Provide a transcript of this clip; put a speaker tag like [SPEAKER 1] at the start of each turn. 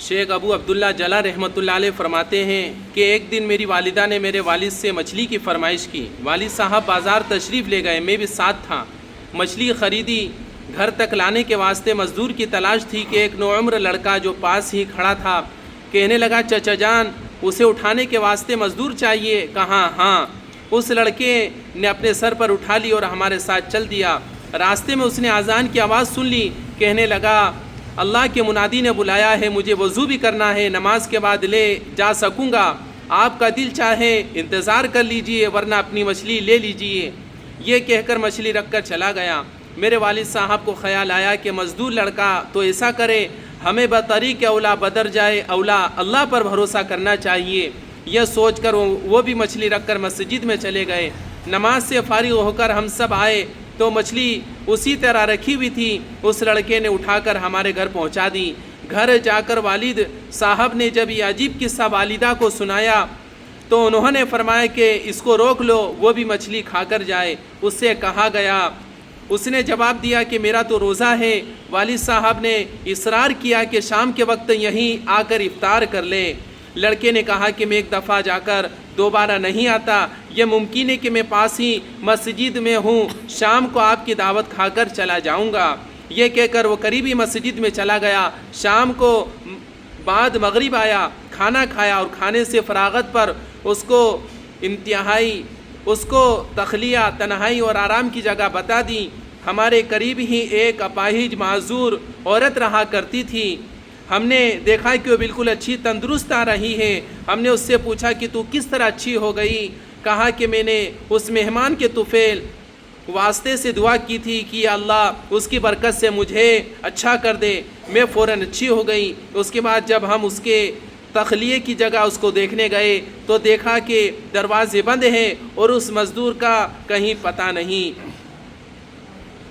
[SPEAKER 1] شیخ ابو عبداللہ جلا رحمۃ اللہ علیہ فرماتے ہیں کہ ایک دن میری والدہ نے میرے والد سے مچھلی کی فرمائش کی۔ والد صاحب بازار تشریف لے گئے، میں بھی ساتھ تھا۔ مچھلی خریدی، گھر تک لانے کے واسطے مزدور کی تلاش تھی کہ ایک نوعمر لڑکا جو پاس ہی کھڑا تھا کہنے لگا، چچا جان اسے اٹھانے کے واسطے مزدور چاہیے۔ کہا ہاں۔ اس لڑکے نے اپنے سر پر اٹھا لی اور ہمارے ساتھ چل دیا۔ راستے میں اس نے اذان کی آواز سن لی، کہنے لگا، اللہ کے منادی نے بلایا ہے، مجھے وضو بھی کرنا ہے، نماز کے بعد لے جا سکوں گا، آپ کا دل چاہے انتظار کر لیجئے ورنہ اپنی مچھلی لے لیجئے۔ یہ کہہ کر مچھلی رکھ کر چلا گیا۔ میرے والد صاحب کو خیال آیا کہ مزدور لڑکا تو ایسا کرے، ہمیں بطریق اولا بدر جائے اولا اللہ پر بھروسہ کرنا چاہیے۔ یہ سوچ کر وہ بھی مچھلی رکھ کر مسجد میں چلے گئے۔ نماز سے فارغ ہو کر ہم سب آئے تو مچھلی اسی طرح رکھی ہوئی تھی۔ اس لڑکے نے اٹھا کر ہمارے گھر پہنچا دی۔ گھر جا کر والد صاحب نے جب یہ عجیب قصہ والدہ کو سنایا تو انہوں نے فرمایا کہ اس کو روک لو، وہ بھی مچھلی کھا کر جائے۔ اس سے کہا گیا، اس نے جواب دیا کہ میرا تو روزہ ہے۔ والد صاحب نے اصرار کیا کہ شام کے وقت یہیں آ کر افطار کر لے۔ لڑکے نے کہا کہ میں ایک دفعہ جا کر دوبارہ نہیں آتا، یہ ممکن ہے کہ میں پاس ہی مسجد میں ہوں، شام کو آپ کی دعوت کھا کر چلا جاؤں گا۔ یہ کہہ کر وہ قریبی مسجد میں چلا گیا۔ شام کو بعد مغرب آیا، کھانا کھایا اور کھانے سے فراغت پر اس کو تخلیہ، تنہائی اور آرام کی جگہ بتا دی۔ ہمارے قریب ہی ایک اپاہج معذور عورت رہا کرتی تھی۔ ہم نے دیکھا کہ وہ بالکل اچھی تندرست آ رہی ہے۔ ہم نے اس سے پوچھا کہ تو کس طرح اچھی ہو گئی؟ کہا کہ میں نے اس مہمان کے طفیل واسطے سے دعا کی تھی کہ یا اللہ اس کی برکت سے مجھے اچھا کر دے، میں فوراً اچھی ہو گئی۔ اس کے بعد جب ہم اس کے تخلیے کی جگہ اس کو دیکھنے گئے تو دیکھا کہ دروازے بند ہیں اور اس مزدور کا کہیں پتہ نہیں۔